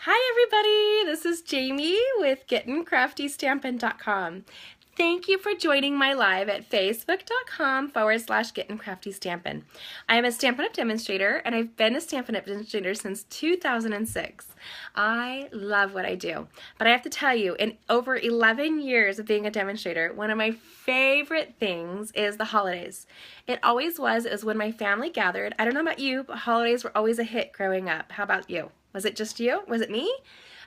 Hi everybody, this is Jamie with GettingCraftyStampin.com. Thank you for joining my live at facebook.com/GettingCraftyStampin. I am a Stampin' Up! Demonstrator and I've been a Stampin' Up! Demonstrator since 2006. I love what I do, but I have to tell you, in over 11 years of being a demonstrator, one of my favorite things is the holidays. It always was. It was when my family gathered. I don't know about you, but holidays were always a hit growing up. How about you? Was it just you? Was it me?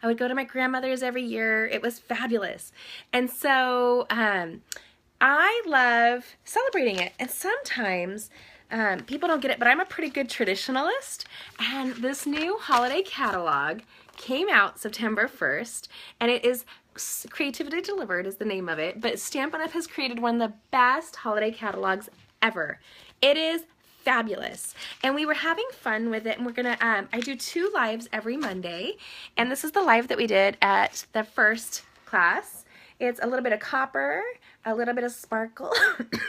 I would go to my grandmother's every year. It was fabulous. And so I love celebrating it. And sometimes people don't get it, but I'm a pretty good traditionalist. And this new holiday catalog came out September 1st, and it is Creativity Delivered is the name of it, but Stampin' Up! Has created one of the best holiday catalogs ever. It is fabulous, and we were having fun with it, and we're gonna I do 2 lives every Monday, and this is the live that we did at the first class. It's a little bit of copper, a little bit of sparkle,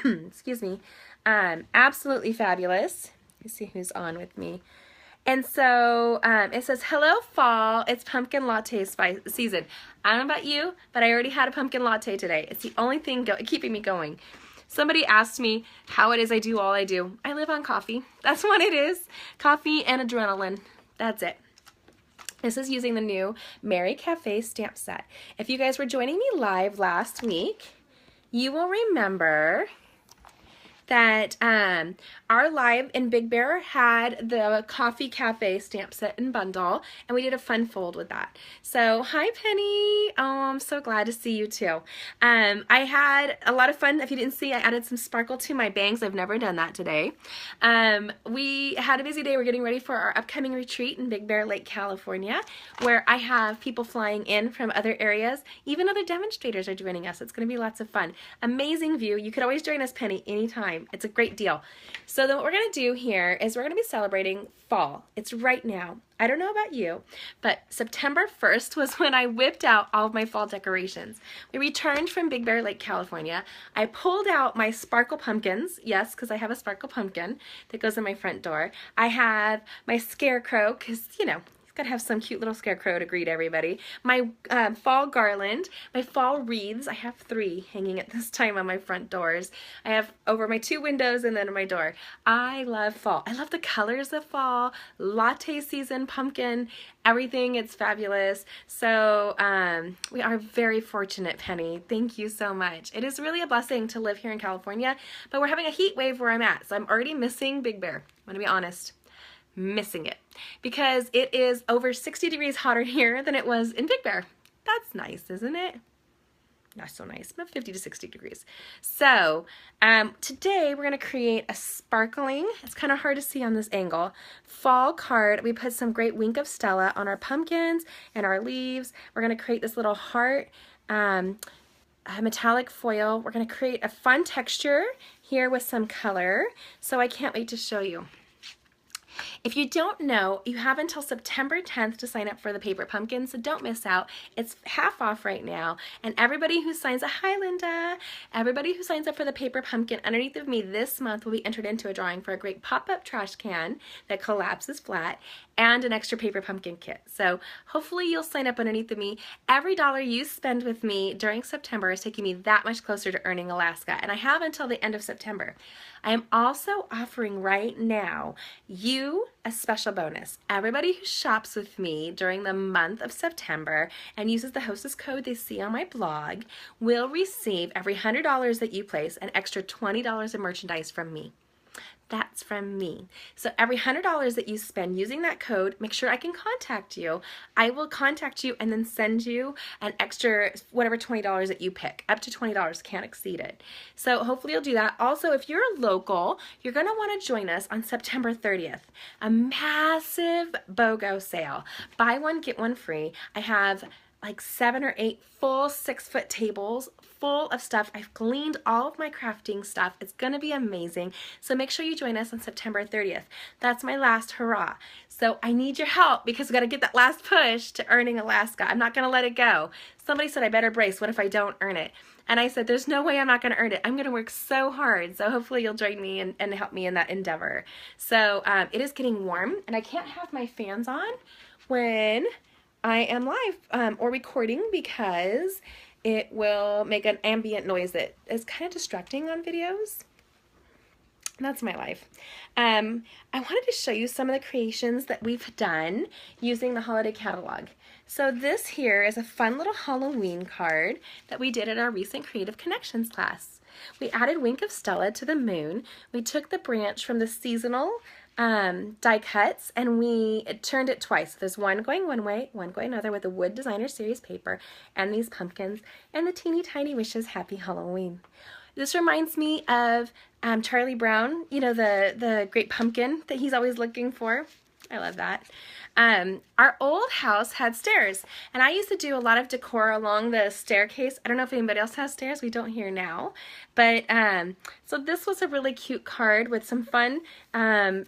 excuse me, absolutely fabulous. Let's see who's on with me. And so it says, hello fall, it's pumpkin latte season. I don't know about you, but I already had a pumpkin latte today. It's the only thing keeping me going. Somebody asked me how it is I do all I do. I live on coffee. That's what it is. Coffee and adrenaline. That's it. This is using the new Merry Cafe stamp set. If you guys were joining me live last week, you will remember that our live in Big Bear had the Coffee Cafe stamp set and bundle, and we did a fun fold with that. So hi Penny, oh I'm so glad to see you too. I had a lot of fun. If you didn't see, I added some sparkle to my bangs. I've never done that today. We had a busy day. We're getting ready for our upcoming retreat in Big Bear Lake, California, where I have people flying in from other areas. Even other demonstrators are joining us. It's going to be lots of fun. Amazing view. You could always join us, Penny, anytime. It's a great deal. So then what we're going to do here is we're going to be celebrating fall. It's right now. I don't know about you, but September 1st was when I whipped out all of my fall decorations. We returned from Big Bear Lake, California. I pulled out my sparkle pumpkins. Yes, because I have a sparkle pumpkin that goes in my front door. I have my scarecrow because, you know, gotta have some cute little scarecrow to greet everybody. My fall garland, my fall wreaths. I have 3 hanging at this time on my front doors. I have over my 2 windows and then on my door. I love fall. I love the colors of fall, latte season, pumpkin, everything. It's fabulous. So we are very fortunate, Penny. Thank you so much. It is really a blessing to live here in California, but we're having a heat wave where I'm at, so I'm already missing Big Bear. I'm gonna be honest. Missing it because it is over 60 degrees hotter here than it was in Big Bear. That's nice, isn't it? Not so nice, but 50 to 60 degrees. So today we're going to create a sparkling, it's kind of hard to see on this angle, fall card. We put some great Wink of Stella on our pumpkins and our leaves. We're going to create this little heart metallic foil. We're going to create a fun texture here with some color. So I can't wait to show you. If you don't know, you have until September 10th to sign up for the paper pumpkin, so don't miss out. It's half off right now, and everybody who signs up, hi Linda, everybody who signs up for the paper pumpkin underneath of me this month will be entered into a drawing for a great pop-up trash can that collapses flat and an extra paper pumpkin kit. So hopefully you'll sign up underneath of me. Every dollar you spend with me during September is taking me that much closer to earning Alaska, and I have until the end of September. I am also offering right now you a special bonus. Everybody who shops with me during the month of September and uses the hostess code they see on my blog will receive every $100 that you place an extra $20 of merchandise from me. That's from me. So every $100 that you spend using that code, make sure I can contact you. I will contact you and then send you an extra whatever $20 that you pick. Up to $20, can't exceed it. So hopefully you'll do that. Also, if you're local, you're going to want to join us on Septemmer 30th. A massive BOGO sale. Buy one, get one free. I have like 7 or 8 full 6-foot tables full of stuff. I've cleaned all of my crafting stuff. It's gonna be amazing. So make sure you join us on September 30th. That's my last hurrah. So I need your help because we gotta get that last push to earning Alaska. I'm not gonna let it go. Somebody said I better brace. What if I don't earn it? And I said, there's no way I'm not gonna earn it. I'm gonna work so hard. So hopefully you'll join me and help me in that endeavor. So it is getting warm and I can't have my fans on when I am live or recording because it will make an ambient noise that is kind of distracting on videos. That's my life. I wanted to show you some of the creations that we've done using the holiday catalog. So this here is a fun little Halloween card that we did in our recent Creative Connections class. We added Wink of Stella to the moon. We took the branch from the seasonal die cuts and we turned it twice. There's one going one way, one going another with the Wood Designer Series paper and these pumpkins and the Teeny Tiny Wishes Happy Halloween. This reminds me of Charlie Brown, you know, the great pumpkin that he's always looking for. I love that. Our old house had stairs, and I used to do a lot of decor along the staircase. I don't know if anybody else has stairs. We don't here now. But so this was a really cute card with some fun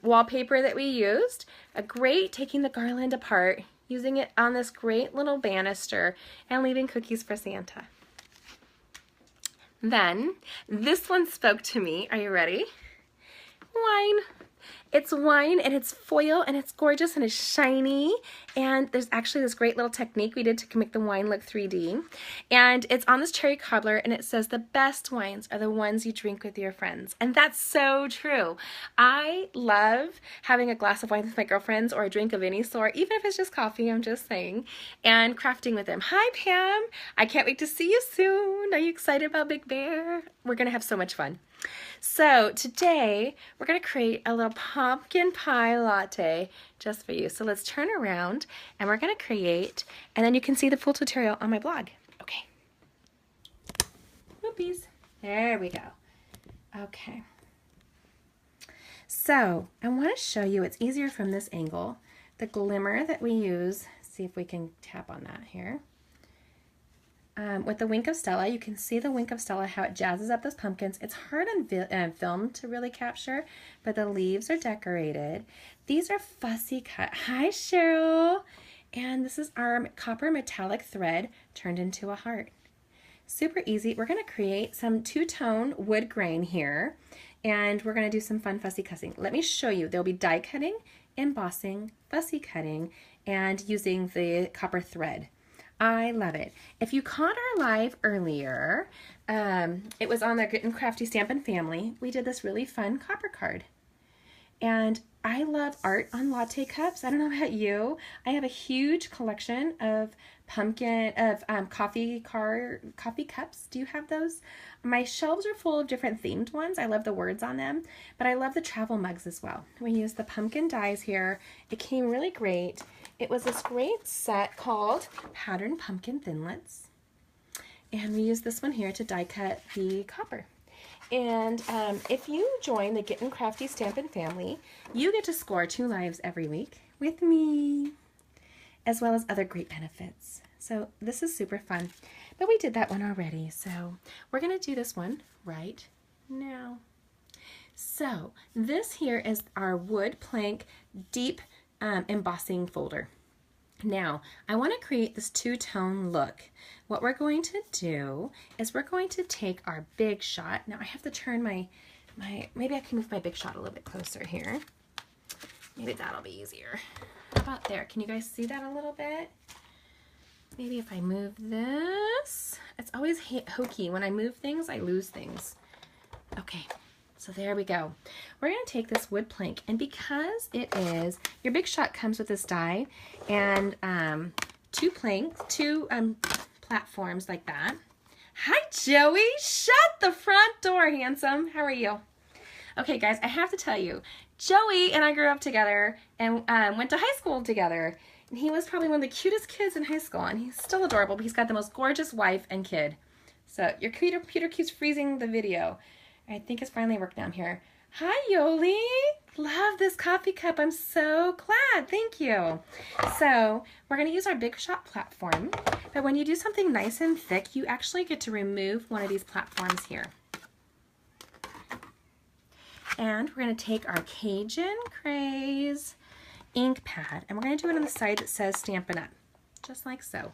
wallpaper that we used. A great taking the garland apart, using it on this great little banister, and leaving cookies for Santa. Then, this one spoke to me. Are you ready? Wine. It's wine and it's foil and it's gorgeous and it's shiny, and there's actually this great little technique we did to make the wine look 3D, and it's on this cherry cobbler and it says the best wines are the ones you drink with your friends, and that's so true. I love having a glass of wine with my girlfriends or a drink of any sort, even if it's just coffee, I'm just saying, and crafting with them. Hi Pam, I can't wait to see you soon. Are you excited about Big Bear? We're gonna have so much fun. So today we're going to create a little pumpkin pie latte just for you. So let's turn around and we're going to create, and then you can see the full tutorial on my blog. Okay. Whoopies. There we go. Okay. So I want to show you, it's easier from this angle, the glimmer that we use. See if we can tap on that here. With the Wink of Stella, you can see the Wink of Stella, how it jazzes up those pumpkins. It's hard on film to really capture, but the leaves are decorated. These are fussy cut. Hi, Cheryl. And this is our copper metallic thread turned into a heart. Super easy. We're going to create some two-tone wood grain here, and we're going to do some fun fussy cutting. Let me show you. There'll be die cutting, embossing, fussy cutting, and using the copper thread. I love it. If you caught our live earlier, it was on the Grit and Crafty Stampin' Family. We did this really fun copper card. And I love art on latte cups. I don't know about you. I have a huge collection of coffee cups. Do you have those? My shelves are full of different themed ones. I love the words on them, but I love the travel mugs as well. We used the pumpkin dies here. It came really great. It was this great set called Patterned Pumpkin Thinlits. And we used this one here to die cut the copper. And if you join the Get and Crafty Stampin' Family, you get to score 2 lives every week with me, as well as other great benefits. So this is super fun. But we did that one already, so we're going to do this one right now. So this here is our wood plank deep embossing folder. Now, I want to create this two-tone look. What we're going to do is we're going to take our Big Shot. Now, I have to turn maybe I can move my Big Shot a little bit closer here. Maybe that'll be easier. How about there? Can you guys see that a little bit? Maybe if I move this. It's always hokey. When I move things, I lose things. Okay. So there we go. We're going to take this wood plank, and because it is, your Big Shot comes with this die and two platforms like that. Hi, Joey. Shut the front door, handsome. How are you? Okay, guys, I have to tell you, Joey and I grew up together and went to high school together. And he was probably one of the cutest kids in high school, and he's still adorable, but he's got the most gorgeous wife and kid. So your computer keeps freezing the video. I think it's finally worked down here. Hi, Yoli. Love this coffee cup. I'm so glad. Thank you. So we're going to use our Big Shot platform, but when you do something nice and thick, you actually get to remove one of these platforms here. And we're going to take our Cajun Craze ink pad, and we're going to do it on the side that says Stampin' Up, just like so.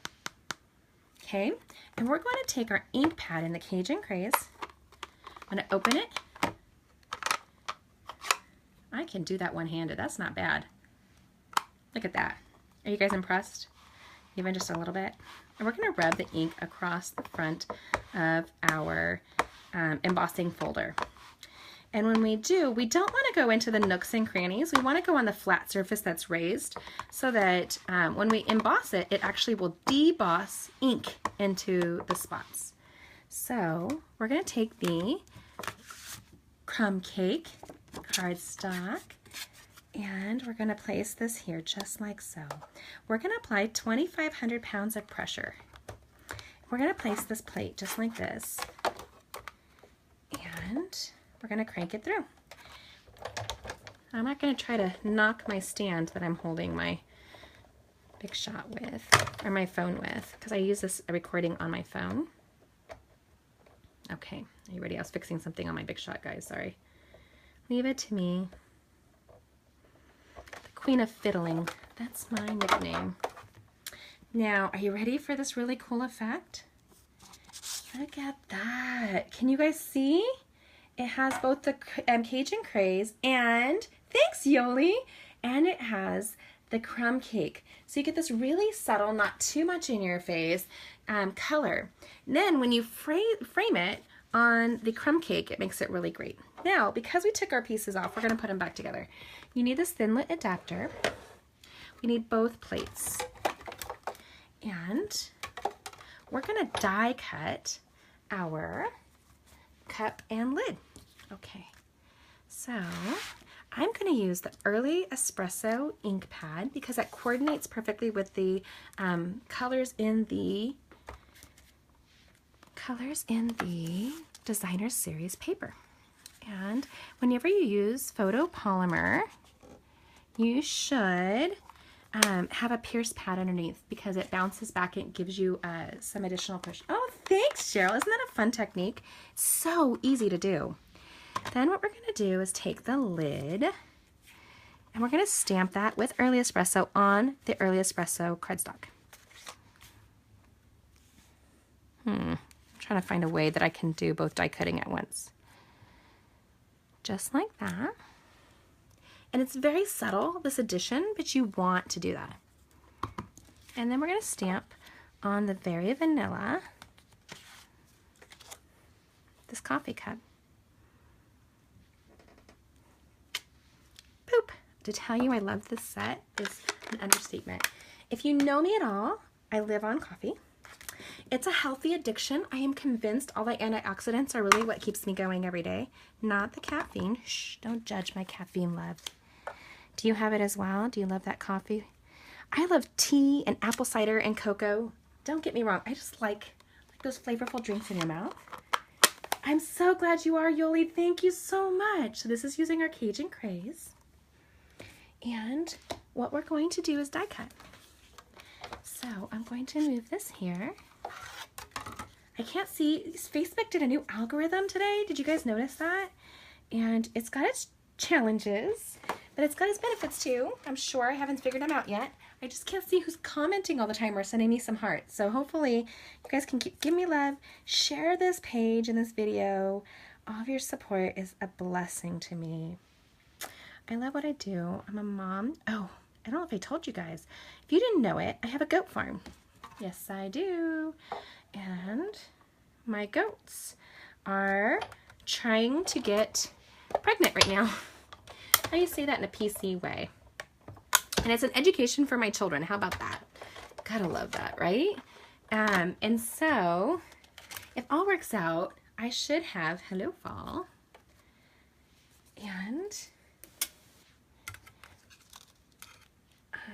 Okay, and we're going to take our ink pad in the Cajun Craze. I'm going to open it. I can do that one-handed. That's not bad. Look at that. Are you guys impressed? even just a little bit. And we're going to rub the ink across the front of our embossing folder. And when we do, we don't want to go into the nooks and crannies. We want to go on the flat surface that's raised so that when we emboss it, it actually will deboss ink into the spots. So we're going to take the crumb cake cardstock and we're going to place this here just like so. We're going to apply 2,500 pounds of pressure. We're going to place this plate just like this and we're going to crank it through. I'm not going to try to knock my stand that I'm holding my Big Shot with, or my phone with, because I use this recording on my phone. Okay, are you ready? I was fixing something on my Big Shot, guys, sorry. Leave it to me. The Queen of Fiddling, that's my nickname. Now, are you ready for this really cool effect? Look at that. Can you guys see? It has both the Cajun craze and, thanks Yoli, and it has the crumb cake. So you get this really subtle, not too much in your face color. And then when you frame it on the crumb cake, it makes it really great. Now, because we took our pieces off, we're going to put them back together. You need this thinlit adapter. We need both plates. And we're going to die cut our cup and lid. Okay, so I'm going to use the Early Espresso ink pad because that coordinates perfectly with the colors in the Designer Series paper. And whenever you use photopolymer, you should have a pierced pad underneath because it bounces back and gives you some additional push. Oh, thanks, Cheryl. Isn't that a fun technique? It's so easy to do. Then what we're going to do is take the lid and we're going to stamp that with Early Espresso on the Early Espresso cardstock. I'm trying to find a way that I can do both die cutting at once. Just like that. And it's very subtle, this addition, but you want to do that. And then we're going to stamp on the Very Vanilla, this coffee cup. Boop. To tell you I love this set is an understatement. If you know me at all, I live on coffee. It's a healthy addiction. I am convinced all the antioxidants are really what keeps me going every day, not the caffeine. Shh, don't judge my caffeine love. Do you have it as well? Do you love that coffee? I love tea and apple cider and cocoa. Don't get me wrong. I just like those flavorful drinks in your mouth. I'm so glad you are, Yoli. Thank you so much. So this is using our Cajun craze. And what we're going to do is die cut. So I'm going to move this here. I can't see. Facebook did a new algorithm today. Did you guys notice that? And it's got its challenges, but it's got its benefits too. I'm sure I haven't figured them out yet. I just can't see who's commenting all the time or sending me some hearts. So hopefully you guys can give me love, share this page and this video. All of your support is a blessing to me. I love what I do. I'm a mom. Oh, I don't know if I told you guys. If you didn't know it, I have a goat farm. Yes, I do. And my goats are trying to get pregnant right now. How do you say that in a PC way? And it's an education for my children. How about that? Gotta love that, right? And so, if all works out, I should have Hello Fall. And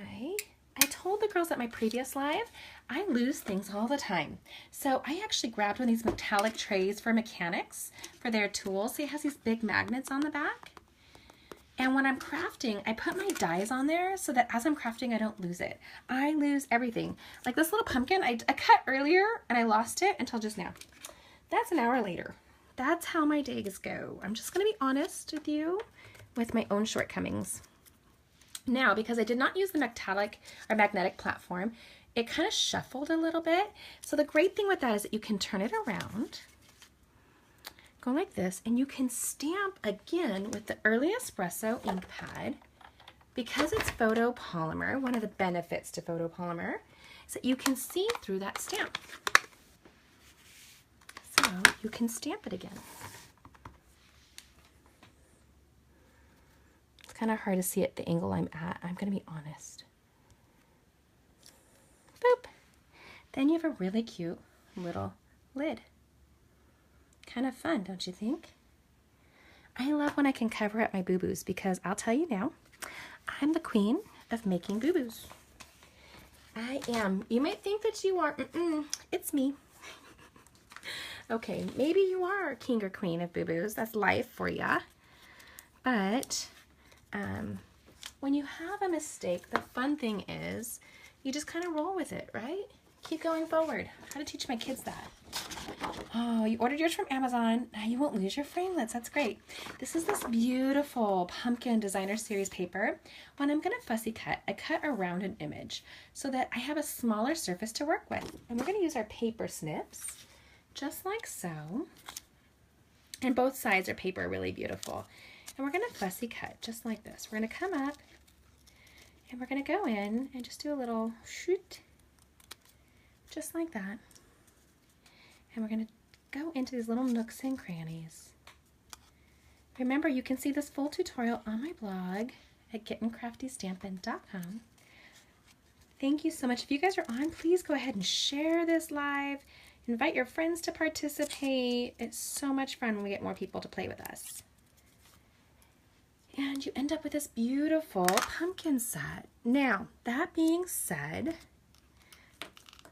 I told the girls at my previous live, I lose things all the time. So I actually grabbed one of these metallic trays for mechanics for their tools. See, it has these big magnets on the back. And when I'm crafting, I put my dies on there so that as I'm crafting, I don't lose it. I lose everything. Like this little pumpkin, I cut earlier and I lost it until just now. That's an hour later. That's how my days go. I'm just gonna be honest with you with my own shortcomings. Now, because I did not use the metallic or magnetic platform, it kind of shuffled a little bit. So the great thing with that is that you can turn it around, go like this, and you can stamp again with the Early Espresso ink pad. Because it's photopolymer, one of the benefits to photopolymer so you can see through that stamp. So you can stamp it again. It's kind of hard to see at the angle I'm at. I'm going to be honest. Boop. Then you have a really cute little lid. Kind of fun, don't you think? I love when I can cover up my boo-boos because I'll tell you now, I'm the queen of making boo-boos. I am. You might think that you are. It's me. Okay, maybe you are king or queen of boo-boos. That's life for ya. But when you have a mistake, the fun thing is you just kind of roll with it, right? Keep going forward. I try to teach my kids that. Oh, you ordered yours from Amazon. Now you won't lose your framelits. That's great. This is this beautiful pumpkin designer series paper. When I'm going to fussy cut, I cut around an image so that I have a smaller surface to work with. And we're going to use our paper snips, just like so. And both sides are paper, really beautiful. And we're going to fussy cut, just like this. We're going to come up, and we're going to go in and just do a little shoot, just like that. And we're going to go into these little nooks and crannies. Remember, you can see this full tutorial on my blog at gettingcraftystampin.com. Thank you so much. If you guys are on, please go ahead and share this live. Invite your friends to participate. It's so much fun when we get more people to play with us. And you end up with this beautiful pumpkin set. Now, that being said,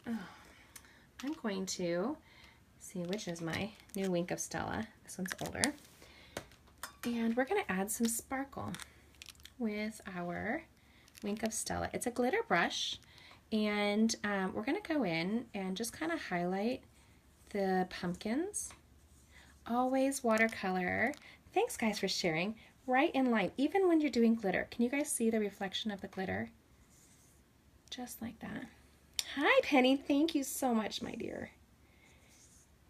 I'm going to see which is my new Wink of Stella. This one's older. And we're going to add some sparkle with our Wink of Stella. It's a glitter brush, and we're going to go in and just kind of highlight the pumpkins. Always watercolor. Thanks guys for sharing. Right in line, even when you're doing glitter. Can you guys see the reflection of the glitter? Just like that. Hi Penny, thank you so much, my dear.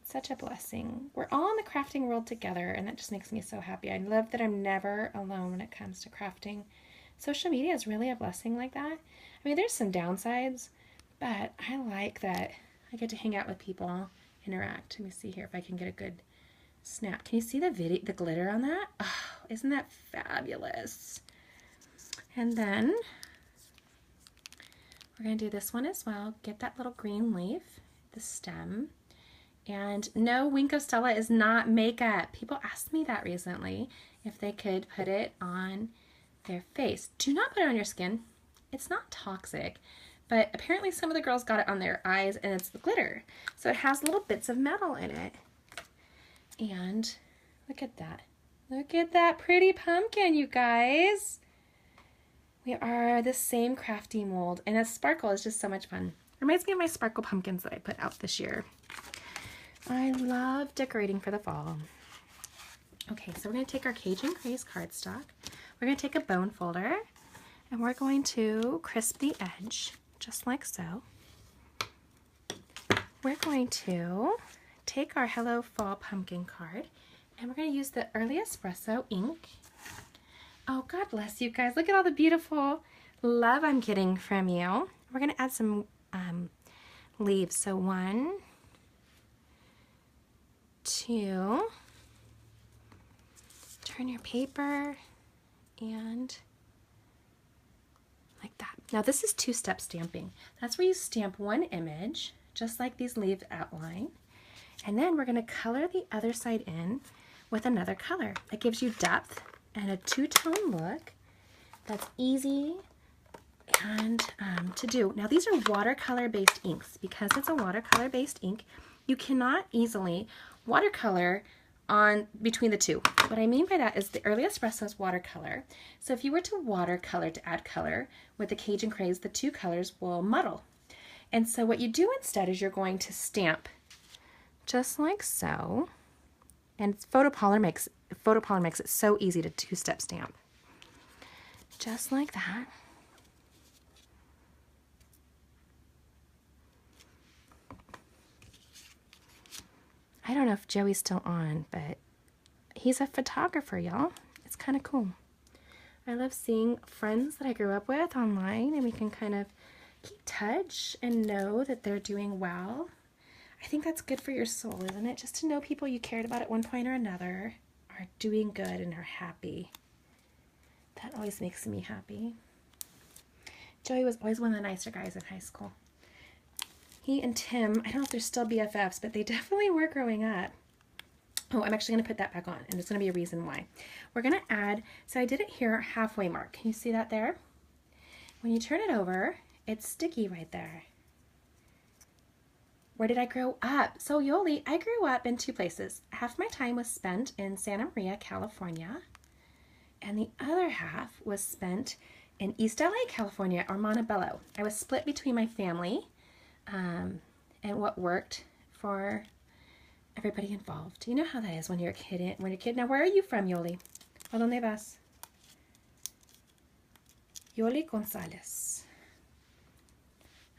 Such a blessing. We're all in the crafting world together, and that just makes me so happy. I love that I'm never alone when it comes to crafting. Social media is really a blessing like that. I mean, there's some downsides, but I like that I get to hang out with people, interact. Let me see here if I can get a good snap. Can you see the glitter on that? Oh, isn't that fabulous? And then we're going to do this one as well. Get that little green leaf, the stem. And no, Wink of Stella is not makeup. People asked me that recently, if they could put it on their face. Do not put it on your skin. It's not toxic, but apparently some of the girls got it on their eyes, and it's the glitter. So it has little bits of metal in it. And look at that. Look at that pretty pumpkin, you guys. We are the same crafty mold, and a sparkle is just so much fun. Reminds me of my sparkle pumpkins that I put out this year. I love decorating for the fall. Okay, so we're going to take our Cajun Craze cardstock. We're going to take a bone folder, and we're going to crisp the edge, just like so. We're going to take our Hello Fall pumpkin card, and we're going to use the Early Espresso ink. Oh, God bless you guys. Look at all the beautiful love I'm getting from you. We're going to add some leaves. So 1, 2, turn your paper, and like that. Now this is two-step stamping. That's where you stamp one image, just like these leaves outline, and then we're going to color the other side in with another color. It gives you depth and a two-tone look that's easy and to do. Now these are watercolor-based inks. Because it's a watercolor-based ink, you cannot easily watercolor on between the two. What I mean by that is the Early Espresso is watercolor. So if you were to watercolor to add color with the Cajun Craze, the two colors will muddle. And so what you do instead is you're going to stamp just like so. And photopolymer makes it so easy to two-step stamp. Just like that. I don't know if Joey's still on, but he's a photographer, y'all. It's kind of cool. I love seeing friends that I grew up with online, and we can kind of keep touch and know that they're doing well, I think that's good for your soul, isn't it? Just to know people you cared about at one point or another are doing good and are happy. That always makes me happy. Joey was always one of the nicer guys in high school. He and Tim, I don't know if they're still BFFs, but they definitely were growing up. Oh, I'm actually going to put that back on, and there's going to be a reason why. We're going to add, so I did it here, halfway mark. Can you see that there? When you turn it over, it's sticky right there. Where did I grow up? So Yoli, I grew up in two places. Half my time was spent in Santa Maria, California, and the other half was spent in East LA, California, or Montebello. I was split between my family and what worked for everybody involved. You know how that is when you're a kid. Now, where are you from, Yoli? ¿A dónde vas? Yoli Gonzalez.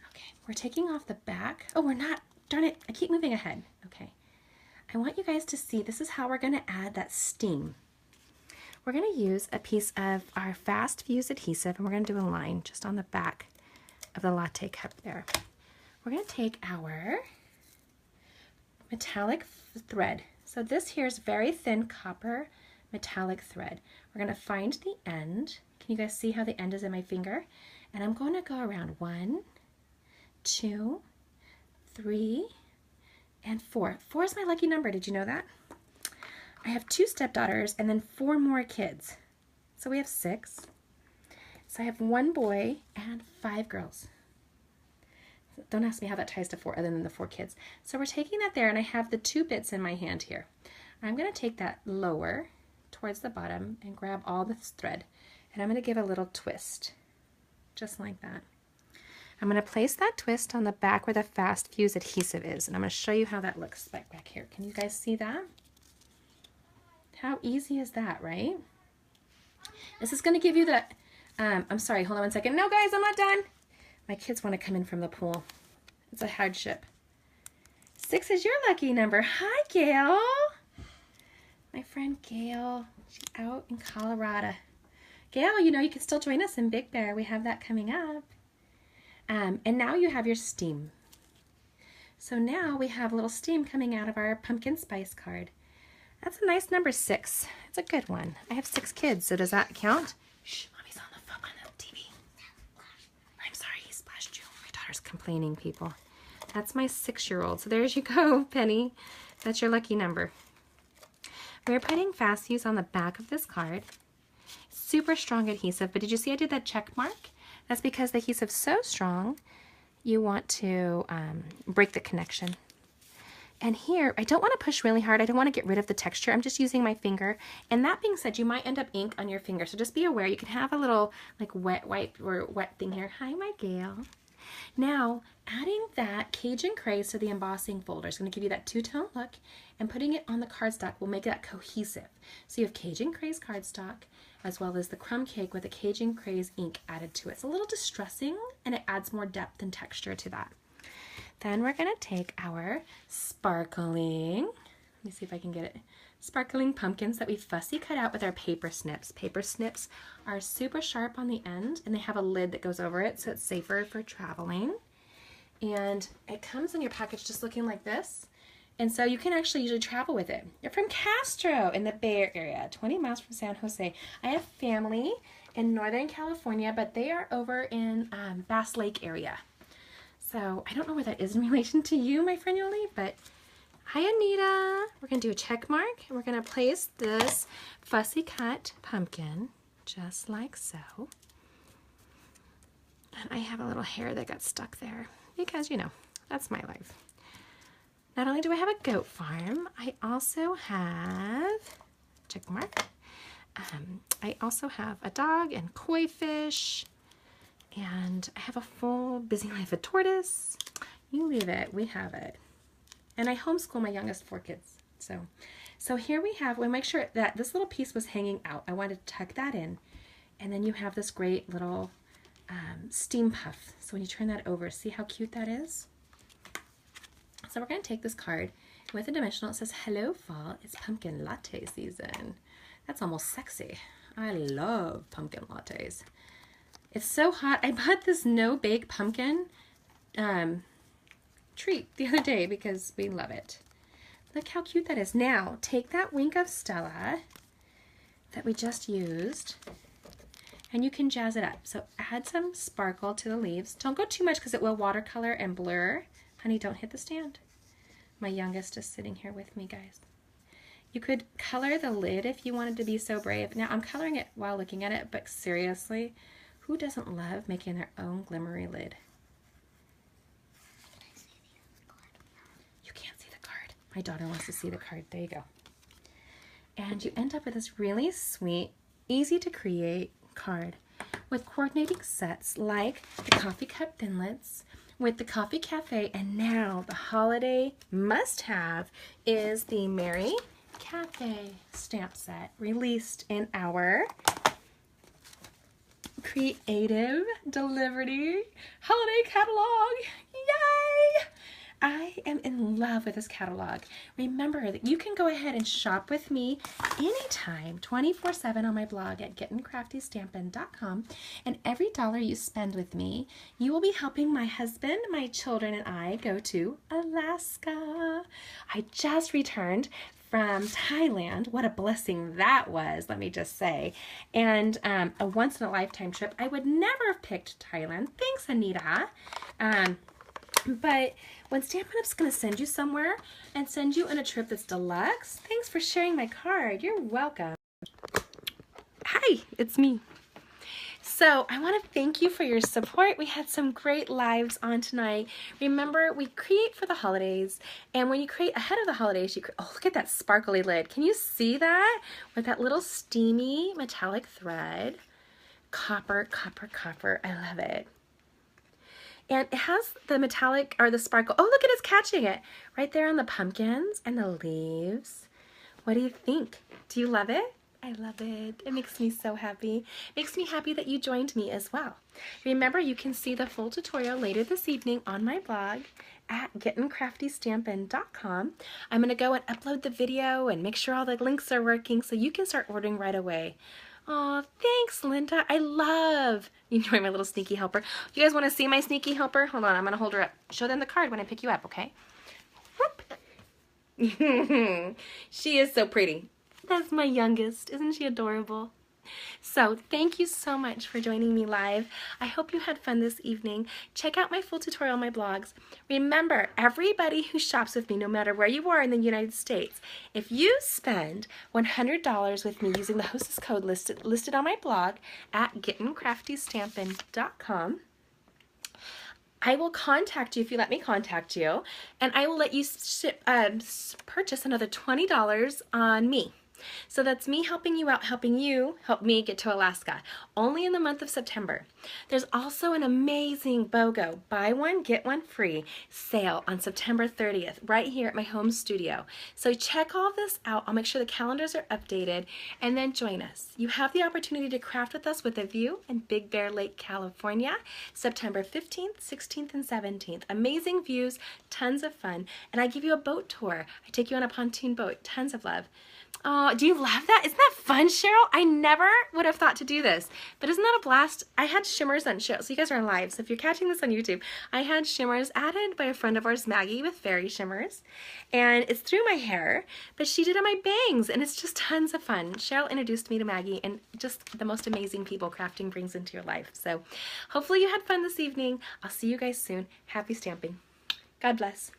Okay, we're taking off the back. Oh, we're not. Darn it, I keep moving ahead. Okay, I want you guys to see, this is how we're going to add that steam. We're going to use a piece of our fast fuse adhesive, and we're going to do a line just on the back of the latte cup there. We're going to take our metallic thread. So this here is very thin copper metallic thread. We're going to find the end. Can you guys see how the end is in my finger? And I'm going to go around 1, 2, 3, and 4. 4 is my lucky number. Did you know that? I have 2 stepdaughters and then 4 more kids. So we have 6. So I have 1 boy and 5 girls. Don't ask me how that ties to 4 other than the 4 kids. So we're taking that there, and I have the 2 bits in my hand here. I'm going to take that lower towards the bottom and grab all this thread, and I'm going to give a little twist, just like that. I'm going to place that twist on the back where the fast fuse adhesive is, and I'm going to show you how that looks back here. Can you guys see that? How easy is that, right? This is going to give you the, I'm sorry, hold on 1 second. No, guys, I'm not done. My kids want to come in from the pool. It's a hardship. 6 is your lucky number. Hi, Gail. My friend Gail. She's out in Colorado. Gail, you know, you can still join us in Big Bear. We have that coming up. And now you have your steam. So now we have a little steam coming out of our pumpkin spice card. That's a nice number, 6. It's a good one. I have 6 kids, so does that count? Shh, Mommy's on the phone on the TV. I'm sorry, he splashed you. My daughter's complaining, people. That's my 6-year-old. So there's you go, Penny. That's your lucky number. We're putting fast fuse on the back of this card. Super strong adhesive, but did you see I did that check mark? That's because the adhesive's so strong, you want to break the connection. And here, I don't want to push really hard. I don't want to get rid of the texture. I'm just using my finger. And that being said, you might end up ink on your finger. So just be aware. You can have a little like wet wipe or wet thing here. Hi, my Gail. Now, adding that Cajun Craze to the embossing folder is going to give you that 2-tone look, and putting it on the cardstock will make that cohesive. So you have Cajun Craze cardstock as well as the crumb cake with the Cajun Craze ink added to it. It's a little distressing, and it adds more depth and texture to that. Then we're going to take our sparkling, let me see if I can get it, sparkling pumpkins that we fussy cut out with our paper snips. Paper snips are super sharp on the end, and they have a lid that goes over it, so it's safer for traveling. And it comes in your package just looking like this. And so you can actually usually travel with it. You're from Castro in the Bay Area, 20 miles from San Jose. I have family in Northern California, but they are over in Bass Lake area. So I don't know where that is in relation to you, my friend Yoli, but hi, Anita. We're going to do a check mark, and we're going to place this fussy cut pumpkin just like so. And I have a little hair that got stuck there because, you know, that's my life. Not only do I have a goat farm, I also have, check mark, I also have a dog and koi fish, and I have a full busy life of tortoise. You leave it, we have it. And I homeschool my youngest 4 kids. So here we have, we'll make sure that this little piece was hanging out. I wanted to tuck that in. And then you have this great little steam puff. So when you turn that over, see how cute that is? So we're going to take this card with a dimensional. It says, hello fall, it's pumpkin latte season. That's almost sexy. I love pumpkin lattes. It's so hot. I bought this no-bake pumpkin treat the other day because we love it. Look how cute that is. Now, take that Wink of Stella that we just used, and you can jazz it up. So add some sparkle to the leaves. Don't go too much because it will watercolor and blur. Honey, don't hit the stand. My youngest is sitting here with me, guys. You could color the lid if you wanted to be so brave. Now, I'm coloring it while looking at it, but seriously, who doesn't love making their own glimmery lid? You can't see the card. My daughter wants to see the card. There you go. And you end up with this really sweet, easy to create card with coordinating sets like the coffee cup thinlits with the coffee cafe, and now the holiday must-have is the Merry Cafe stamp set, released in our Creative Delivery Holiday Catalog. Yay! I am in love with this catalog. Remember that you can go ahead and shop with me anytime, 24/7 on my blog at gettingcraftystampin.com. And every dollar you spend with me, you will be helping my husband, my children, and I go to Alaska. I just returned from Thailand. What a blessing that was, let me just say. And a once-in-a-lifetime trip. I would never have picked Thailand. Thanks, Anita. But when Stampin' Up's going to send you somewhere and send you on a trip that's deluxe, thanks for sharing my card. You're welcome. Hi, it's me. So I want to thank you for your support. We had some great lives on tonight. Remember, we create for the holidays, and when you create ahead of the holidays, oh, look at that sparkly lid. Can you see that? With that little steamy metallic thread. Copper, copper, copper. I love it. And it has the metallic, or the sparkle. Oh, look at it's catching it. Right there on the pumpkins and the leaves. What do you think? Do you love it? I love it. It makes me so happy. It makes me happy that you joined me as well. Remember, you can see the full tutorial later this evening on my blog at gettingcraftystampin.com. I'm going to go and upload the video and make sure all the links are working so you can start ordering right away. Oh, thanks, Linda. I love you enjoy my little sneaky helper. You guys want to see my sneaky helper? Hold on, I'm going to hold her up. Show them the card when I pick you up, okay? She is so pretty. That's my youngest. Isn't she adorable? So thank you so much for joining me live. I hope you had fun this evening. Check out my full tutorial on my blogs. Remember, everybody who shops with me, no matter where you are in the United States, if you spend $100 with me using the hostess code listed on my blog at gettingcraftystampin.com, I will contact you if you let me contact you, and I will let you purchase another $20 on me. So that's me helping you out, helping you help me get to Alaska, only in the month of September. There's also an amazing BOGO, buy one, get one free sale on September 30th, right here at my home studio. So check all of this out. I'll make sure the calendars are updated, and then join us. You have the opportunity to craft with us with a view in Big Bear Lake, California, September 15th, 16th, and 17th. Amazing views, tons of fun, and I give you a boat tour. I take you on a pontoon boat, tons of love. Oh, do you love that? Isn't that fun, Cheryl? I never would have thought to do this, but isn't that a blast? I had shimmers on Cheryl, so you guys are on live, so if you're catching this on YouTube, I had shimmers added by a friend of ours, Maggie, with fairy shimmers, and it's through my hair, but she did it on my bangs, and it's just tons of fun. Cheryl introduced me to Maggie, and just the most amazing people crafting brings into your life, so hopefully you had fun this evening. I'll see you guys soon. Happy stamping. God bless.